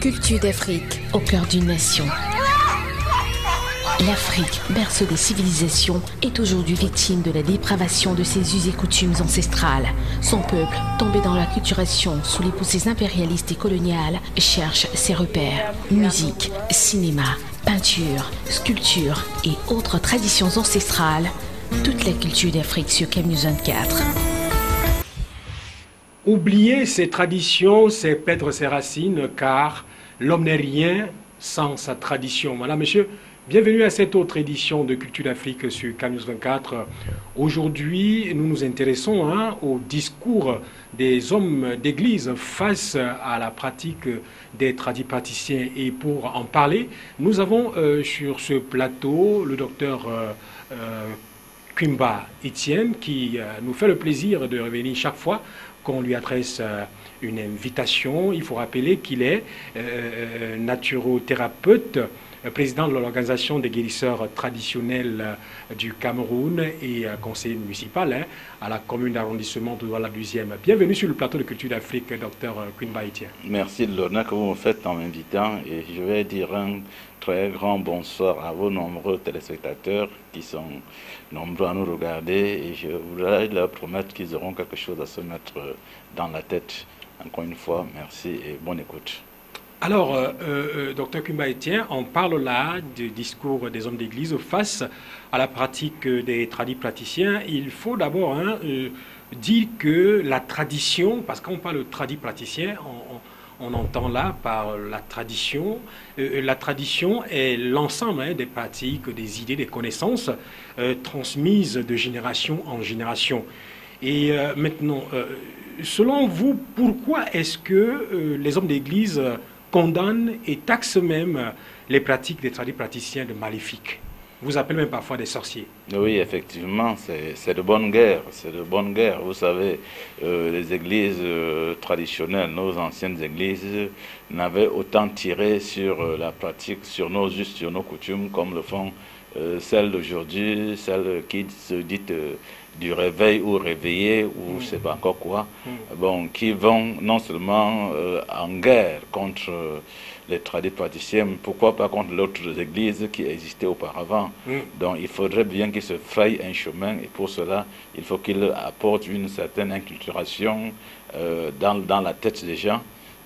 Culture d'Afrique au cœur d'une nation. L'Afrique, berceau des civilisations, est aujourd'hui victime de la dépravation de ses us et coutumes ancestrales. Son peuple, tombé dans l'acculturation sous les poussées impérialistes et coloniales, cherche ses repères. Musique, cinéma, peinture, sculpture et autres traditions ancestrales. Toute la culture d'Afrique sur Cam'News 24. Oublier ses traditions, c'est perdre ses racines, car l'homme n'est rien sans sa tradition. Madame, monsieur, bienvenue à cette autre édition de Culture d'Afrique sur Cam'News 24. Aujourd'hui, nous nous intéressons au discours des hommes d'église face à la pratique des tradipraticiens. Et pour en parler, nous avons sur ce plateau le docteur Kwimba Etienne, qui nous fait le plaisir de revenir chaque fois qu'on lui adresse une invitation. Il faut rappeler qu'il est naturothérapeute, président de l'Organisation des guérisseurs traditionnels du Cameroun et conseiller municipal à la commune d'arrondissement de Douala-Deuxième. Bienvenue sur le plateau de Culture d'Afrique, docteur Kwimba Etienne. Merci de l'honneur que vous me faites en m'invitant, et je vais dire un très grand bonsoir à vos nombreux téléspectateurs qui sont nombreux à nous regarder, et je voudrais leur promettre qu'ils auront quelque chose à se mettre dans la tête. Encore une fois, merci et bonne écoute. Alors, docteur Kwimba Etienne, on parle là du discours des hommes d'église face à la pratique des tradipraticiens. Il faut d'abord dire que la tradition, parce qu'on parle de tradipraticien, on entend là par la tradition. La tradition est l'ensemble des pratiques, des idées, des connaissances transmises de génération en génération. Et maintenant, selon vous, pourquoi est-ce que les hommes d'église condamnent et taxent même les pratiques des tradipraticiens de maléfiques? Vous appelez même parfois des sorciers. Oui, effectivement, c'est de bonne guerre. C'est de bonne guerre. Vous savez, les églises traditionnelles, nos anciennes églises, n'avaient autant tiré sur la pratique, sur nos us, sur nos coutumes, comme le font celles d'aujourd'hui, celles qui se disent du réveil ou réveillé ou je ne sais pas encore quoi, bon, qui vont non seulement en guerre contre les tradipraticiens, mais pourquoi pas contre d'autres églises qui existaient auparavant. Donc il faudrait bien qu'ils se frayent un chemin, et pour cela, il faut qu'ils apportent une certaine inculturation dans la tête des gens.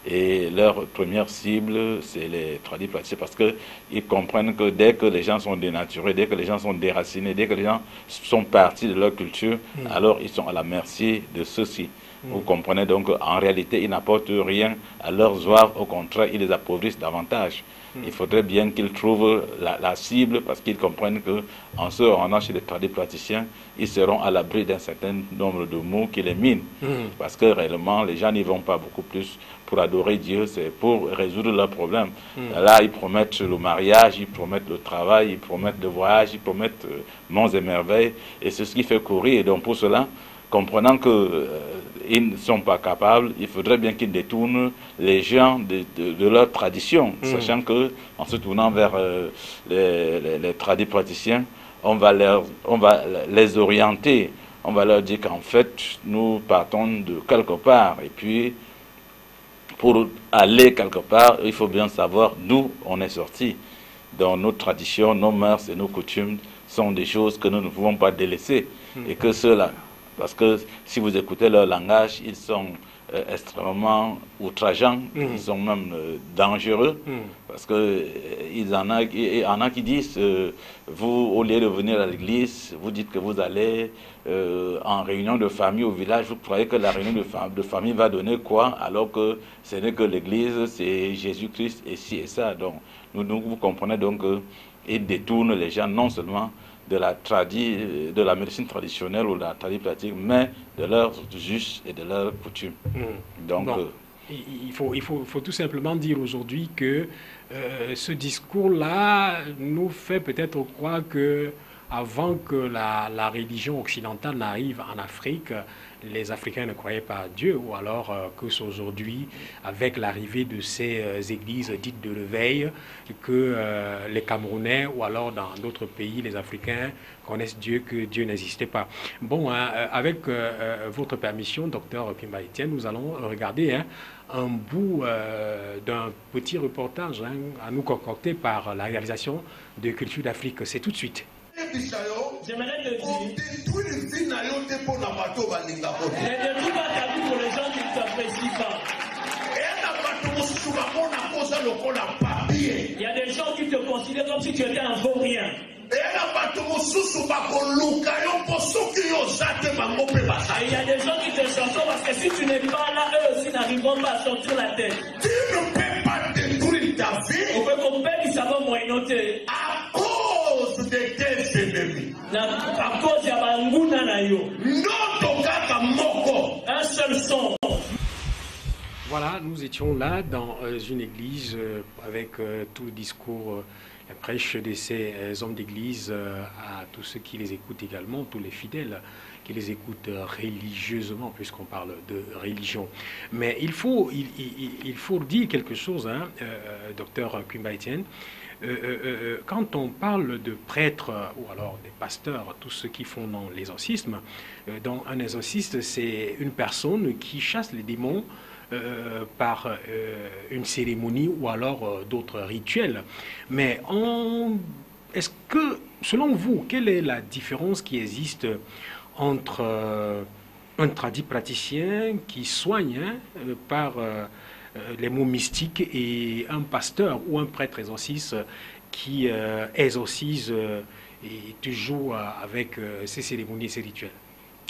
Et leur première cible, c'est les tradipraticiens, parce qu'ils comprennent que dès que les gens sont dénaturés, dès que les gens sont déracinés, dès que les gens sont partis de leur culture, alors ils sont à la merci de ceux-ci. Vous comprenez donc qu'en réalité, ils n'apportent rien à leurs oeuvres, au contraire, ils les appauvrissent davantage. Il faudrait bien qu'ils trouvent la cible, parce qu'ils comprennent qu'en se rendant chez les tradipraticiens, ils seront à l'abri d'un certain nombre de mots qui les minent. Parce que réellement, les gens n'y vont pas beaucoup plus pour adorer Dieu, c'est pour résoudre leurs problèmes. Là, ils promettent le mariage, ils promettent le travail, ils promettent le voyage, ils promettent monts et merveilles, et c'est ce qui fait courir. Et donc pour cela, comprenant qu'ils ne sont pas capables, il faudrait bien qu'ils détournent les gens de leur tradition, sachant qu'en se tournant vers les tradipraticiens, on va les orienter, on va leur dire qu'en fait, nous partons de quelque part, et puis pour aller quelque part, il faut bien savoir d'où on est sorti. Donc nos traditions, nos mœurs et nos coutumes sont des choses que nous ne pouvons pas délaisser, et que ceux-là, parce que si vous écoutez leur langage, ils sont extrêmement outrageants, ils sont même dangereux, parce que il y en a qui disent, vous, au lieu de venir à l'église, vous dites que vous allez en réunion de famille au village, vous croyez que la réunion de famille va donner quoi, alors que ce n'est que l'église, c'est Jésus-Christ et ci et ça. Donc, vous comprenez donc qu'ils détournent les gens non seulement de la médecine traditionnelle ou de la tradipratique, mais de leurs us et de leurs coutumes. Donc, il faut tout simplement dire aujourd'hui que ce discours-là nous fait peut-être croire que avant que la religion occidentale n'arrive en Afrique, les Africains ne croyaient pas à Dieu, ou alors que c'est aujourd'hui, avec l'arrivée de ces églises dites de l'éveil, que les Camerounais, ou alors dans d'autres pays, les Africains, connaissent Dieu, que Dieu n'existait pas. Bon, avec votre permission, docteur Pimba Etienne, nous allons regarder un bout d'un petit reportage à nous concocté par la réalisation de Culture d'Afrique. C'est tout de suite. J'aimerais te dire, ne détruis pas ta vie pour les gens qui ne t'apprécient pas. Il y a des gens qui te considèrent comme si tu étais un vaurien. Et il y a des gens qui te chantent parce que si tu n'es pas là, eux aussi n'arriveront pas à sortir la tête. Tu ne peux pas détruire ta vie on peut comprendre que ça va moyennoter à cause de tes ennemis. À cause de Banguna Nayo. Un seul son. Voilà, nous étions là dans une église avec tout le discours, la prêche de ces hommes d'église à tous ceux qui les écoutent également, tous les fidèles qui les écoutent religieusement, puisqu'on parle de religion. Mais il faut dire quelque chose, docteur Pimba Etienne. Quand on parle de prêtres ou alors des pasteurs, tous ceux qui font dans l'exorcisme, dans un exorciste, c'est une personne qui chasse les démons par une cérémonie ou alors d'autres rituels. Mais est-ce que, selon vous, quelle est la différence qui existe entre un tradit praticien qui soigne par les mots mystiques et un pasteur ou un prêtre exorciste qui exorcise et toujours avec ces cérémonies et ces rituels?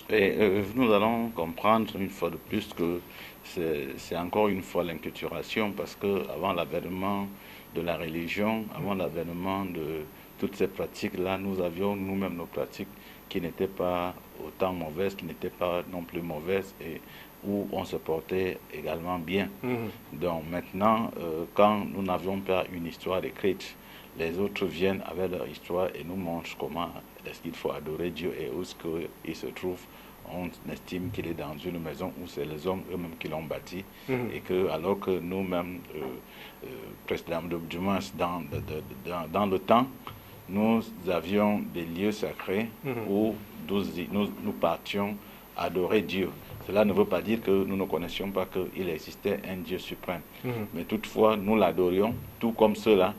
Et nous allons comprendre une fois de plus que c'est encore une fois l'inculturation, parce qu'avant l'avènement de la religion, avant l'avènement de toutes ces pratiques-là, nous avions nous-mêmes nos pratiques qui n'étaient pas autant mauvaises, qui n'étaient pas non plus mauvaises, et où on se portait également bien. Donc maintenant, quand nous n'avions pas une histoire écrite, les autres viennent avec leur histoire et nous montrent comment est-ce qu'il faut adorer Dieu et où est-ce qu'il se trouve. On estime qu'il est dans une maison où c'est les hommes eux-mêmes qui l'ont bâti, et que alors que nous-mêmes, du moins dans le temps, nous avions des lieux sacrés où nous partions adorer Dieu. Cela ne veut pas dire que nous ne connaissions pas qu'il existait un Dieu suprême. Mais toutefois, nous l'adorions, tout comme ceux-là.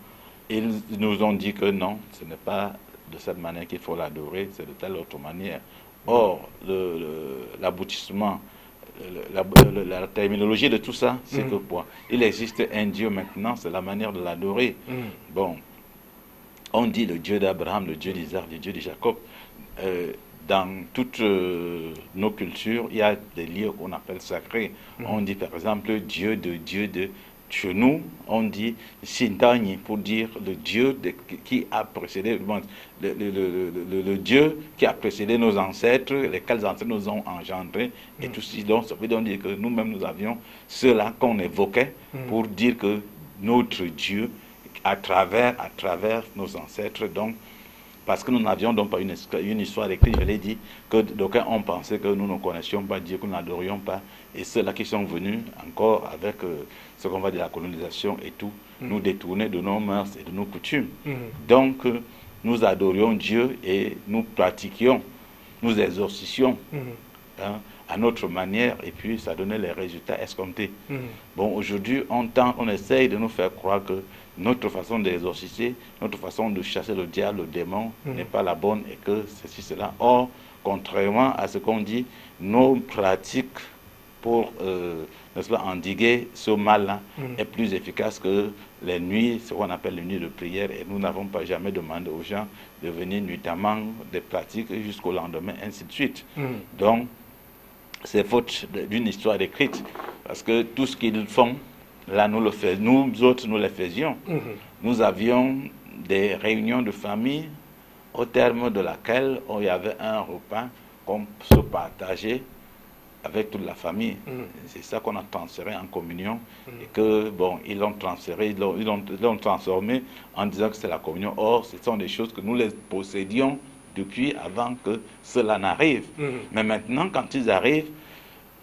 Ils nous ont dit que non, ce n'est pas de cette manière qu'il faut l'adorer, c'est de telle autre manière. Or, l'aboutissement, la terminologie de tout ça, c'est que quoi? Il existe un Dieu maintenant, c'est la manière de l'adorer. Bon, on dit le Dieu d'Abraham, le Dieu d'Isaac, le Dieu de Jacob. Dans toutes nos cultures, il y a des lieux qu'on appelle sacrés. On dit par exemple Dieu de. Chez nous, on dit Sintani pour dire le Dieu qui a précédé, le Dieu qui a précédé nos ancêtres, lesquels ancêtres nous ont engendrés, et tout ceci. Donc, ça veut dire que nous-mêmes, nous avions cela qu'on évoquait pour dire que notre Dieu, à travers nos ancêtres, donc, parce que nous n'avions donc pas une histoire écrite, je l'ai dit, que d'aucuns ont pensé que nous ne connaissions pas Dieu, que nous n'adorions pas, et ceux-là qui sont venus encore avec ce qu'on va dire la colonisation et tout, nous détourner de nos mœurs et de nos coutumes. Donc, nous adorions Dieu et nous pratiquions, nous exorcissions à notre manière, et puis ça donnait les résultats escomptés. Bon, aujourd'hui, on essaye de nous faire croire que notre façon d'exorciser, notre façon de chasser le diable, le démon, n'est pas la bonne, et que ceci, cela. Or, contrairement à ce qu'on dit, nos pratiques pour n'est-ce pas, endiguer ce mal-là est plus efficace que les nuits, ce qu'on appelle les nuits de prière, et nous n'avons pas jamais demandé aux gens de venir nuitamment des pratiques jusqu'au lendemain, ainsi de suite. Donc, c'est faute d'une histoire écrite, parce que tout ce qu'ils font, là, nous le faisons, nous autres, nous le faisions. Nous avions des réunions de famille au terme de laquelle il y avait un repas qu'on se partageait avec toute la famille. C'est ça qu'on a transféré en communion, et que, bon, ils l'ont transféré, ils l'ont transformé en disant que c'est la communion. Or, ce sont des choses que nous les possédions depuis avant que cela n'arrive. Mais maintenant, quand ils arrivent,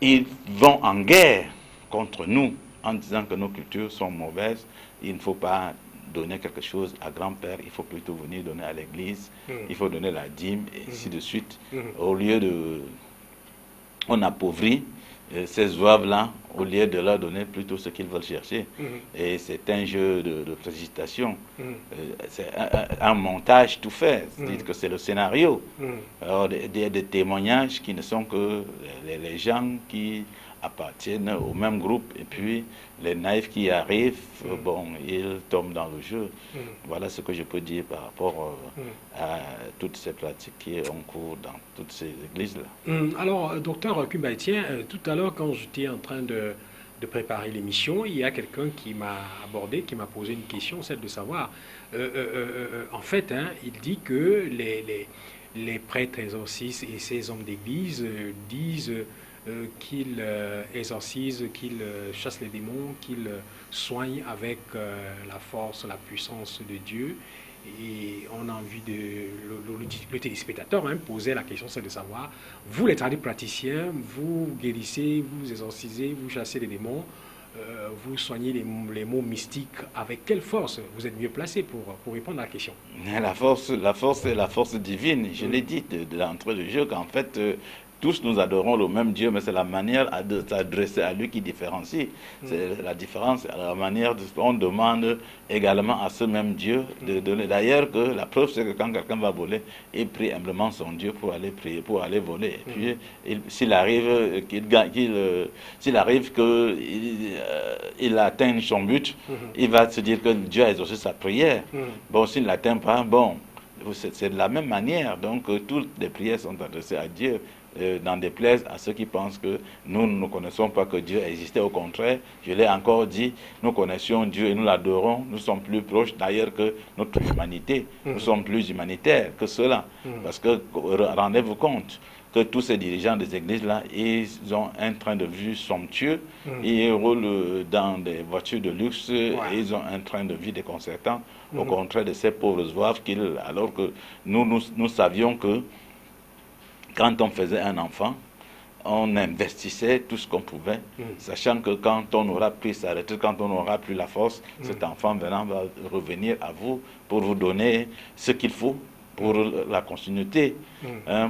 ils vont en guerre contre nous en disant que nos cultures sont mauvaises. Il ne faut pas donner quelque chose à grand-père, il faut plutôt venir donner à l'église, il faut donner la dîme, et ainsi de suite. Au lieu de... On appauvrit ces zouaves-là, au lieu de leur donner plutôt ce qu'ils veulent chercher. Et c'est un jeu de précipitation. C'est un montage tout fait. C'est-à-dire que c'est le scénario. Alors, des témoignages qui ne sont que les gens qui appartiennent au même groupe. Et puis, les naïfs qui arrivent, bon, ils tombent dans le jeu. Voilà ce que je peux dire par rapport à toutes ces pratiques qui ont cours dans toutes ces églises-là. Alors, docteur Kumba-Etienne, tout à l'heure, quand j'étais en train de préparer l'émission, il y a quelqu'un qui m'a abordé, qui m'a posé une question, celle de savoir, en fait, il dit que les prêtres exorcistes et ces hommes d'église disent qu'ils exorcisent, qu'ils chassent les démons, qu'ils soignent avec la force, la puissance de Dieu. Et on a envie le téléspectateur posait la question, c'est de savoir, vous les tradipraticiens, vous guérissez, vous exorcisez, vous chassez les démons, vous soignez les maux mystiques, avec quelle force vous êtes mieux placé pour répondre à la question? La force est la force divine. Je l'ai dit de l'entrée du jeu qu'en fait, tous nous adorons le même Dieu, mais c'est la manière de s'adresser à lui qui différencie. C'est la différence, la manière on demande également à ce même Dieu de donner. D'ailleurs, que la preuve, c'est que quand quelqu'un va voler, il prie humblement son Dieu pour aller prier, pour aller voler. Et puis, s'il arrive qu'il atteigne son but, il va se dire que Dieu a exaucé sa prière. Bon, s'il ne l'atteint pas, bon, c'est de la même manière. Donc, toutes les prières sont adressées à Dieu. N'en déplaise à ceux qui pensent que nous ne connaissons pas que Dieu existait. Au contraire, je l'ai encore dit, nous connaissions Dieu et nous l'adorons. Nous sommes plus proches d'ailleurs que notre humanité. Nous sommes plus humanitaires que cela. Parce que, rendez-vous compte, que tous ces dirigeants des églises-là, ils ont un train de vie somptueux, ils roulent dans des voitures de luxe, et ils ont un train de vie déconcertant, au contraire de ces pauvres zouaves, alors que nous savions que quand on faisait un enfant, on investissait tout ce qu'on pouvait, sachant que quand on aura pris sa retraite, quand on n'aura plus la force, cet enfant venant va revenir à vous pour vous donner ce qu'il faut pour la continuité,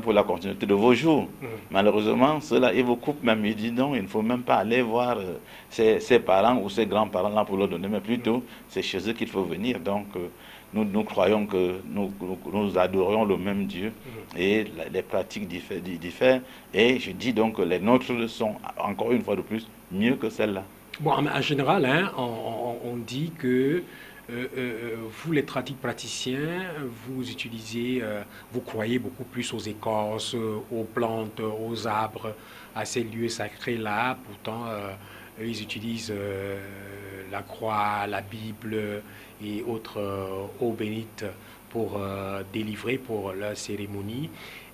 pour la continuité de vos jours. Malheureusement, cela, il vous coupe même, il dit non, il ne faut même pas aller voir ses parents ou ses grands-parents là pour leur donner, mais plutôt c'est chez eux qu'il faut venir. Donc, nous croyons que nous adorons le même Dieu et les pratiques diffèrent. Et je dis donc que les nôtres sont, encore une fois de plus, mieux que celles-là. Bon, en général, on dit que vous, les tradipraticiens, vous utilisez, vous croyez beaucoup plus aux écorces, aux plantes, aux arbres, à ces lieux sacrés-là. Pourtant, ils utilisent la croix, la Bible et autres eaux bénites pour délivrer pour leur cérémonie.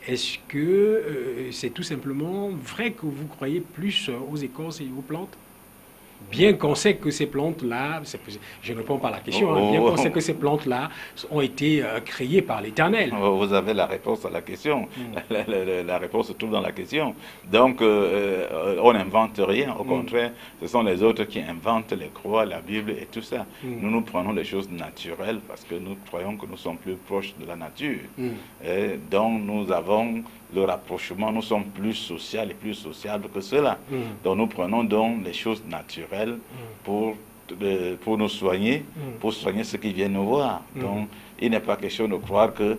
Est-ce que c'est tout simplement vrai que vous croyez plus aux écorces et aux plantes? Bien qu'on sait que ces plantes-là, je ne réponds pas à la question, bien qu'on sait que ces plantes-là ont été créées par l'Éternel. Vous avez la réponse à la question. La réponse se trouve dans la question. Donc, on n'invente rien. Au contraire, ce sont les autres qui inventent les croix, la Bible et tout ça. Nous prenons les choses naturelles parce que nous croyons que nous sommes plus proches de la nature. Et donc, nous avons le rapprochement, nous sommes plus sociaux et plus sociables que cela. Donc, nous prenons donc les choses naturelles pour nous soigner, pour soigner ceux qui viennent nous voir. Donc, il n'est pas question de croire que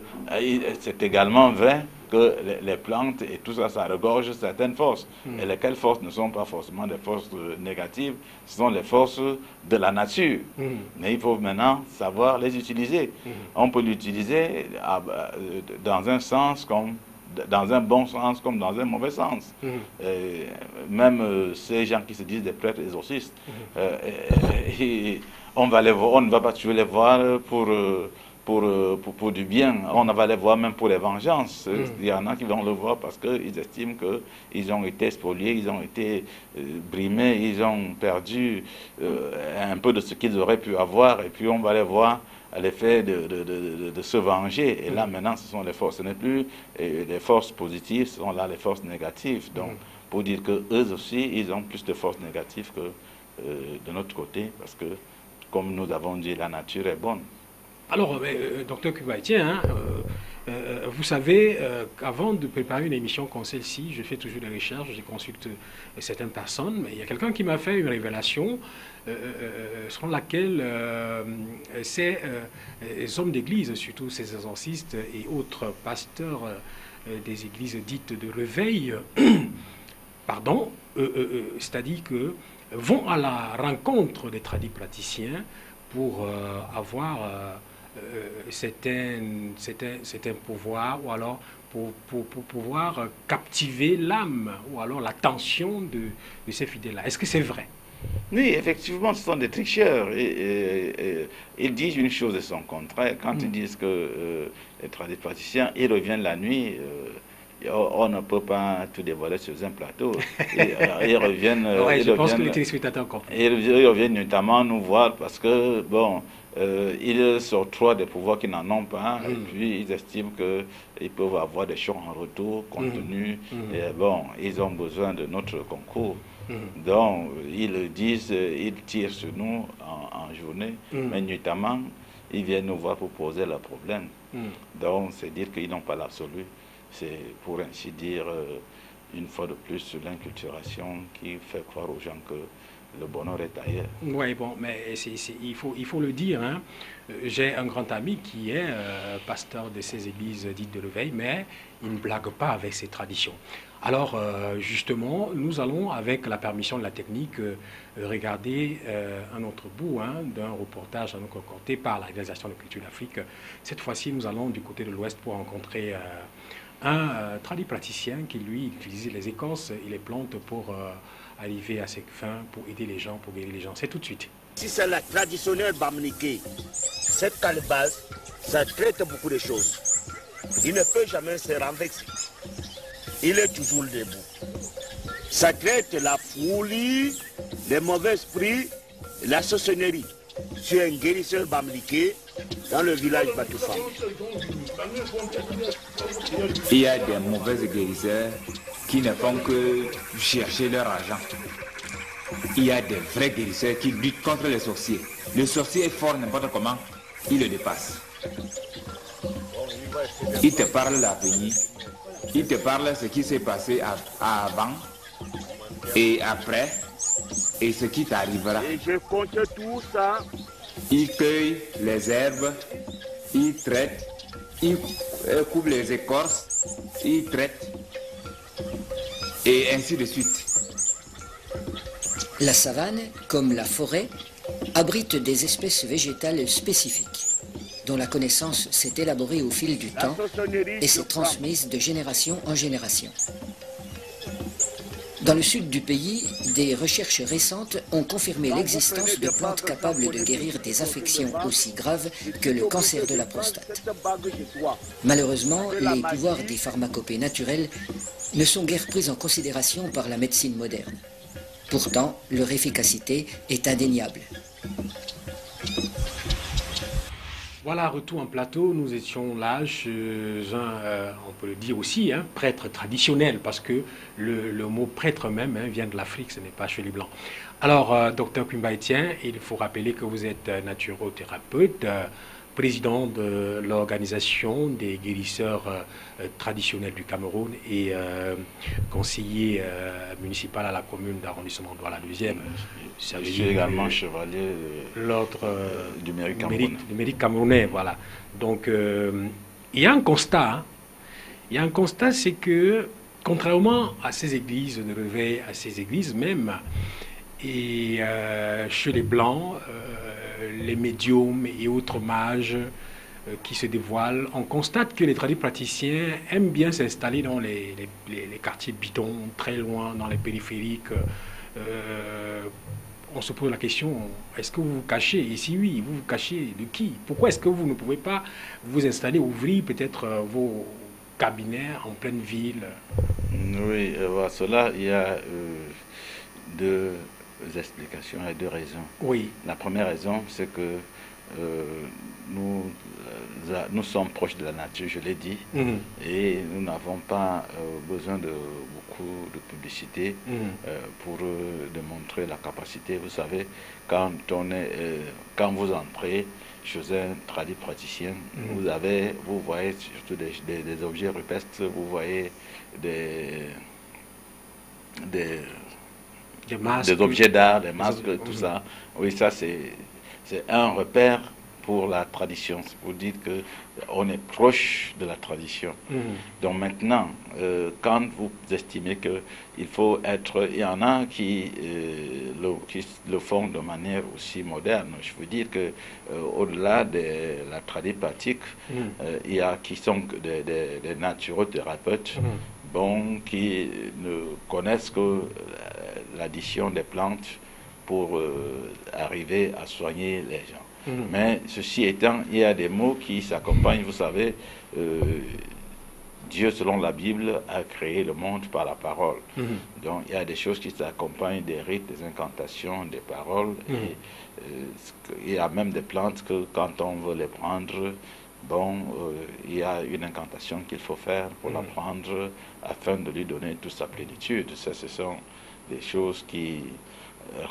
c'est également vrai que les plantes et tout ça, ça regorge certaines forces. Et lesquelles forces ne sont pas forcément des forces négatives, ce sont les forces de la nature. Mais il faut maintenant savoir les utiliser. On peut l'utiliser dans un sens comme dans un bon sens comme dans un mauvais sens. Même ces gens qui se disent des prêtres exorcistes, on ne va pas toujours les voir pour du bien, on va les voir même pour les vengeances. Il y en a qui vont le voir parce qu'ils estiment qu'ils ont été spoliés, ils ont été brimés, ils ont perdu un peu de ce qu'ils auraient pu avoir, et puis on va les voir à l'effet de se venger. Et là, maintenant, ce sont les forces. Ce n'est plus les forces positives, ce sont là les forces négatives. Donc, pour dire qu'eux aussi, ils ont plus de forces négatives que de notre côté, parce que, comme nous avons dit, la nature est bonne. Alors, docteur Kubaïtien, vous savez, avant de préparer une émission comme celle-ci, je fais toujours des recherches, je consulte certaines personnes, mais il y a quelqu'un qui m'a fait une révélation selon laquelle ces hommes d'église, surtout ces exorcistes et autres pasteurs des églises dites de réveil, pardon, c'est-à-dire que vont à la rencontre des tradis praticiens pour avoir certains pouvoirs, ou alors pour pouvoir captiver l'âme, ou alors l'attention de ces fidèles-là. Est-ce que c'est vrai? Oui, effectivement, ce sont des tricheurs. Ils disent une chose et son contraire. Quand ils disent que les tradis praticiens, ils reviennent la nuit, on ne peut pas tout dévoiler sur un plateau. Ils reviennent. Ouais, je pense que les téléspectateurs comprennent. Ils reviennent notamment nous voir parce que, bon, ils s'octroient des pouvoirs qu'ils n'en ont pas, et puis ils estiment qu'ils peuvent avoir des choses en retour, compte tenu, et bon, ils ont besoin de notre concours. Donc, ils disent, ils tirent sur nous en journée, mais nuitamment, ils viennent nous voir pour poser leurs problèmes. Donc, c'est dire qu'ils n'ont pas l'absolu. C'est, pour ainsi dire, une fois de plus, l'inculturation qui fait croire aux gens que le bonheur est ailleurs. Oui, bon, mais il faut le dire. Hein. J'ai un grand ami qui est pasteur de ces églises dites de réveil, mais il ne blague pas avec ses traditions. Alors, justement, nous allons, avec la permission de la technique, regarder un autre bout d'un reportage à nous concocté par la réalisation de Culture d'Afrique. Cette fois-ci, nous allons du côté de l'Ouest pour rencontrer un tradit praticien qui, lui, utilise les écorces et les plantes pour arriver à ses fins, pour aider les gens, pour guérir les gens. C'est tout de suite. Si c'est la traditionnelle Bamniké, cette calebasse, ça traite beaucoup de choses. Il ne peut jamais se renverser. Il est toujours debout. Ça traite la folie, les mauvais esprits, la sorcellerie. C'est un guérisseur Bamniké dans le village Batoufam. Il y a des mauvais guérisseurs qui ne font que chercher leur argent. Il y a des vrais guérisseurs qui luttent contre les sorciers. Le sorcier est fort n'importe comment, il le dépasse. Il te parle l'avenir, il te parle ce qui s'est passé avant et après et ce qui t'arrivera. Et je compte tout ça. Il cueille les herbes, il traite, il coupe les écorces, il traite et ainsi de suite. La savane, comme la forêt, abrite des espèces végétales spécifiques, dont la connaissance s'est élaborée au fil du temps et s'est transmise de génération en génération. Dans le sud du pays, des recherches récentes ont confirmé l'existence de plantes capables de guérir des affections aussi graves que le cancer de la prostate. Malheureusement, les pouvoirs des pharmacopées naturelles ne sont guère pris en considération par la médecine moderne. Pourtant, leur efficacité est indéniable. Voilà, retour en plateau, nous étions là chez on peut le dire aussi, prêtre traditionnel, parce que le mot prêtre même vient de l'Afrique, ce n'est pas chez les Blancs. Alors, docteur Kubaïtien, il faut rappeler que vous êtes naturothérapeute, président de l'organisation des guérisseurs traditionnels du Cameroun et conseiller municipal à la commune d'arrondissement de Douala-Deuxième. Je suis également chevalier du mérite camerounais. Voilà. Donc, il y a un constat. Il y a un constat, c'est que, contrairement à ces églises de réveil, à ces églises même, et chez les Blancs, les médiums et autres mages qui se dévoilent, on constate que les tradis praticiens aiment bien s'installer dans les quartiers bidons, très loin, dans les périphériques. On se pose la question, est-ce que vous vous cachez? Et si oui, vous vous cachez de qui? Pourquoi est-ce que vous ne pouvez pas vous installer, ouvrir peut-être vos cabinets en pleine ville? Oui, voilà, cela, il y a explications, il y a deux raisons. Oui. La première raison, c'est que nous sommes proches de la nature, je l'ai dit, et nous n'avons pas besoin de beaucoup de publicité pour démontrer la capacité. Vous savez, quand vous entrez chez un tradit praticien, vous voyez surtout des objets rupestres, vous voyez des masques, des objets d'art, des masques, tout ça. Oui, ça c'est un repère pour la tradition. Vous dites qu'on est proche de la tradition. Donc maintenant, quand vous estimez qu'il faut être... Il y en a qui le font de manière aussi moderne. Je veux dire qu'au-delà de la tradition pratique, il y a qui sont des naturothérapeutes qui ne connaissent que l'addition des plantes pour arriver à soigner les gens. Mais ceci étant, il y a des mots qui s'accompagnent. Vous savez, Dieu, selon la Bible, a créé le monde par la parole. Donc, il y a des choses qui s'accompagnent, des rites, des incantations, des paroles. Et il y a même des plantes que, quand on veut les prendre, il y a une incantation qu'il faut faire pour la prendre afin de lui donner toute sa plénitude. Ça, ce sont des choses qui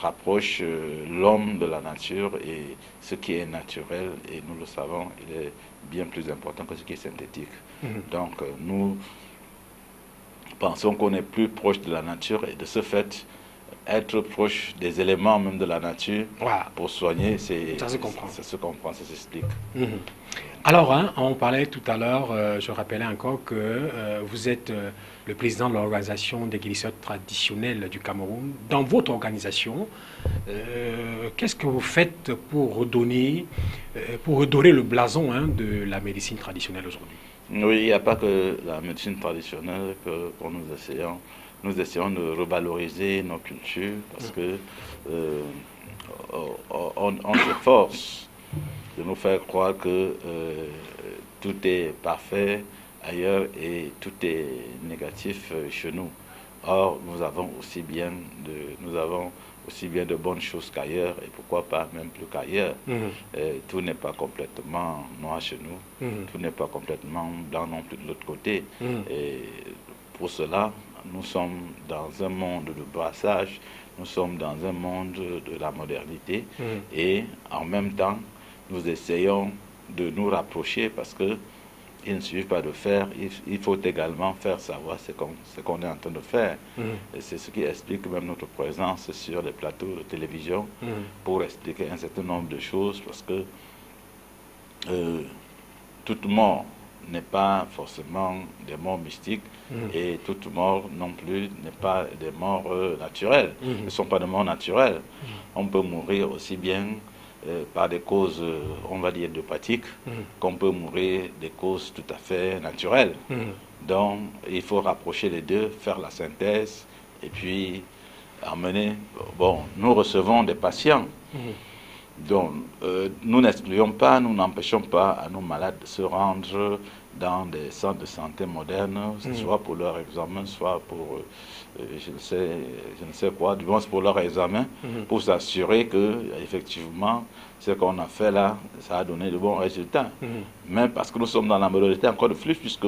rapprochent l'homme de la nature, et ce qui est naturel, et nous le savons, il est bien plus important que ce qui est synthétique. Donc, nous pensons qu'on est plus proche de la nature, et de ce fait, être proche des éléments même de la nature pour soigner, ça se comprend, ça s'explique. Alors, on parlait tout à l'heure, je rappelais encore que vous êtes le président de l'organisation des guérisseurs traditionnels du Cameroun. Dans votre organisation, qu'est-ce que vous faites pour redorer le blason de la médecine traditionnelle aujourd'hui? Oui, il n'y a pas que la médecine traditionnelle que nous essayons de revaloriser nos cultures, parce que on s'efforce de nous faire croire que tout est parfait ailleurs et tout est négatif chez nous. Or, nous avons aussi bien de bonnes choses qu'ailleurs, et pourquoi pas même plus qu'ailleurs. Tout n'est pas complètement noir chez nous, tout n'est pas complètement blanc non plus de l'autre côté. Et pour cela, nous sommes dans un monde de brassage, nous sommes dans un monde de la modernité, et en même temps, nous essayons de nous rapprocher, parce que il ne suffit pas de faire, il faut également faire savoir ce qu'on est en train de faire. Et c'est ce qui explique même notre présence sur les plateaux de télévision, pour expliquer un certain nombre de choses, parce que toute mort n'est pas forcément des morts mystiques, et toute mort non plus n'est pas des morts naturelles. Ce ne sont pas des morts naturelles. On peut mourir aussi bien par des causes, on va dire, dopatiques, qu'on peut mourir des causes tout à fait naturelles. Donc, il faut rapprocher les deux, faire la synthèse, et puis amener... nous recevons des patients. Donc, nous n'excluons pas, nous n'empêchons pas à nos malades de se rendre dans des centres de santé modernes, soit pour leur examen, soit pour, je ne sais quoi, du moins pour leur examen, pour s'assurer que, effectivement, ce qu'on a fait là, ça a donné de bons résultats. Mais parce que nous sommes dans la modernité encore de plus, puisque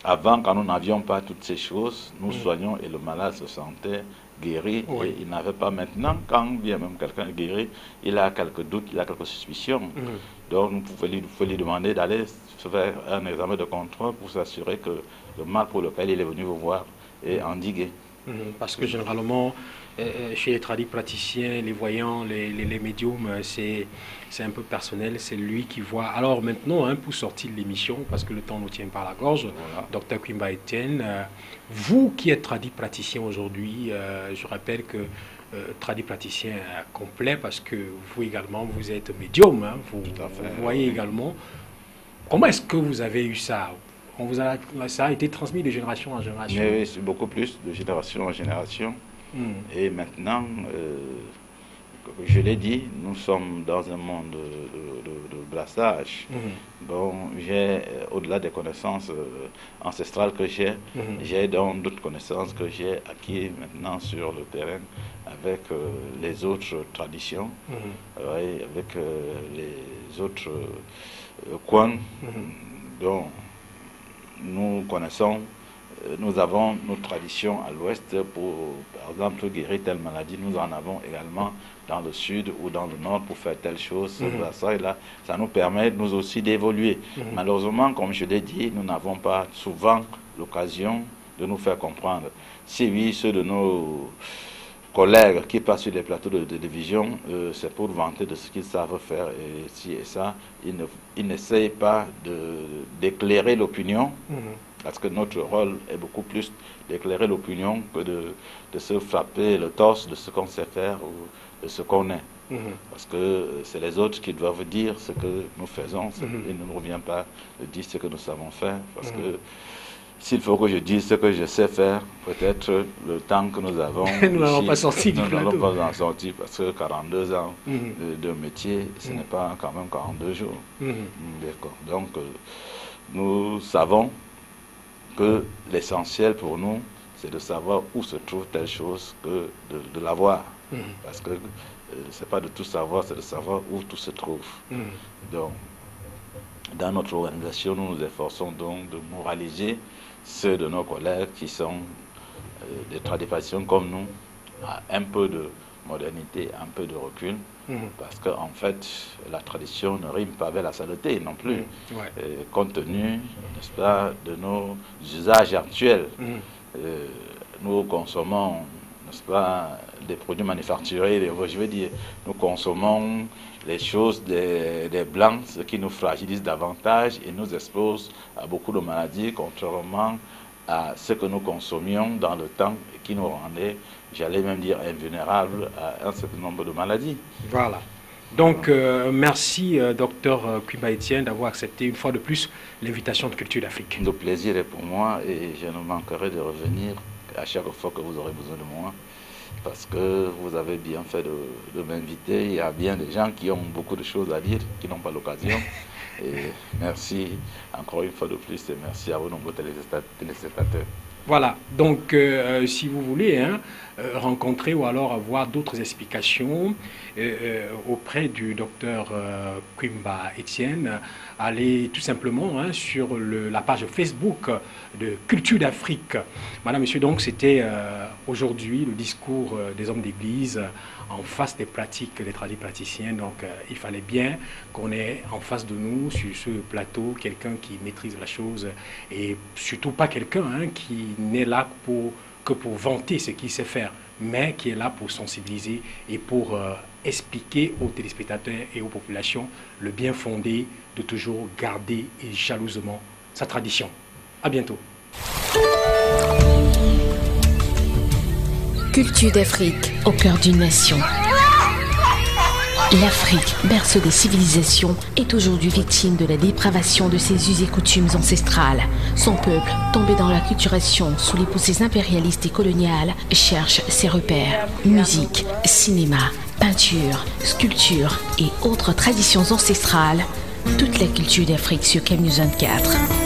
avant, quand nous n'avions pas toutes ces choses, nous soignions et le malade se sentait guéri, et il n'avait pas. Maintenant, quand bien même quelqu'un est guéri, il a quelques doutes, il a quelques suspicions. Donc, nous pouvons lui demander d'aller se faire un examen de contrôle pour s'assurer que le mal pour lequel il est venu vous voir est endigué. Parce que généralement, chez les tradis praticiens, les voyants, les médiums, c'est un peu personnel, c'est lui qui voit. Alors maintenant, pour sortir de l'émission, parce que le temps nous tient par la gorge, Dr Kwimba Etienne, vous qui êtes tradit praticien aujourd'hui, je rappelle que tradit praticien complet, parce que vous également, vous êtes médium, vous voyez également. Comment est-ce que vous avez eu ça? Ça a été transmis de génération en génération. Oui, c'est beaucoup plus de génération en génération. Et maintenant, je l'ai dit, nous sommes dans un monde de brassage. J'ai, au-delà des connaissances ancestrales que j'ai donc d'autres connaissances que j'ai acquises maintenant sur le terrain avec les autres traditions, avec les autres coins dont nous connaissons. Nous avons nos traditions à l'ouest pour, par exemple, guérir telle maladie. Nous en avons également dans le sud ou dans le nord pour faire telle chose. Ça, et là, ça nous permet, nous aussi, d'évoluer. Malheureusement, comme je l'ai dit, nous n'avons pas souvent l'occasion de nous faire comprendre. Si oui, ceux de nos collègues qui passent sur les plateaux de télévision, c'est pour vanter de ce qu'ils savent faire et ci et ça. Ils n'essayent pas d'éclairer l'opinion. Parce que notre rôle est beaucoup plus d'éclairer l'opinion que de se frapper le torse de ce qu'on sait faire ou de ce qu'on est. Parce que c'est les autres qui doivent dire ce que nous faisons. Il ne nous revient pas de dire ce que nous savons faire. Parce que s'il faut que je dise ce que je sais faire, peut-être le temps que nous avons... nous n'allons pas sortir du plateau. Nous n'allons pas en sortir parce que 42 ans de métier, ce n'est pas quand même 42 jours. D'accord. Donc, nous savons que l'essentiel pour nous, c'est de savoir où se trouve telle chose que de l'avoir. Parce que c'est pas de tout savoir, c'est de savoir où tout se trouve. Donc, dans notre organisation, nous nous efforçons donc de moraliser ceux de nos collègues qui sont des traditions comme nous, à un peu de modernité, un peu de recul, parce qu'en fait, la tradition ne rime pas avec la saleté non plus, compte tenu, n'est-ce pas, de nos usages actuels. Nous consommons, n'est-ce pas, des produits manufacturés, je veux dire, nous consommons les choses des blancs, ce qui nous fragilise davantage et nous expose à beaucoup de maladies, contrairement à ce que nous consommions dans le temps et qui nous rendait, j'allais même dire, invulnérables à un certain nombre de maladies. Voilà. Donc, merci, docteur Kwimba Etienne, d'avoir accepté une fois de plus l'invitation de Culture d'Afrique. Le plaisir est pour moi et je ne manquerai de revenir à chaque fois que vous aurez besoin de moi, parce que vous avez bien fait de m'inviter. Il y a bien des gens qui ont beaucoup de choses à dire, qui n'ont pas l'occasion. Et merci encore une fois de plus et merci à vos nombreux téléspectateurs. Voilà, donc si vous voulez rencontrer ou alors avoir d'autres explications auprès du docteur Kwimba Etienne, allez tout simplement sur la page Facebook de Culture d'Afrique. Madame, monsieur, donc c'était aujourd'hui le discours des hommes d'église en face des pratiques des praticiens. Donc il fallait bien qu'on ait en face de nous, sur ce plateau, quelqu'un qui maîtrise la chose et surtout pas quelqu'un qui n'est là que pour vanter ce qu'il sait faire, mais qui est là pour sensibiliser et pour expliquer aux téléspectateurs et aux populations le bien fondé de toujours garder et jalousement sa tradition. À bientôt. Culture d'Afrique, au cœur d'une nation. L'Afrique, berceau des civilisations, est aujourd'hui victime de la dépravation de ses us et coutumes ancestrales. Son peuple, tombé dans l'acculturation sous les poussées impérialistes et coloniales, cherche ses repères. Musique, cinéma, peinture, sculpture et autres traditions ancestrales. Toute la culture d'Afrique sur CAMNews 24.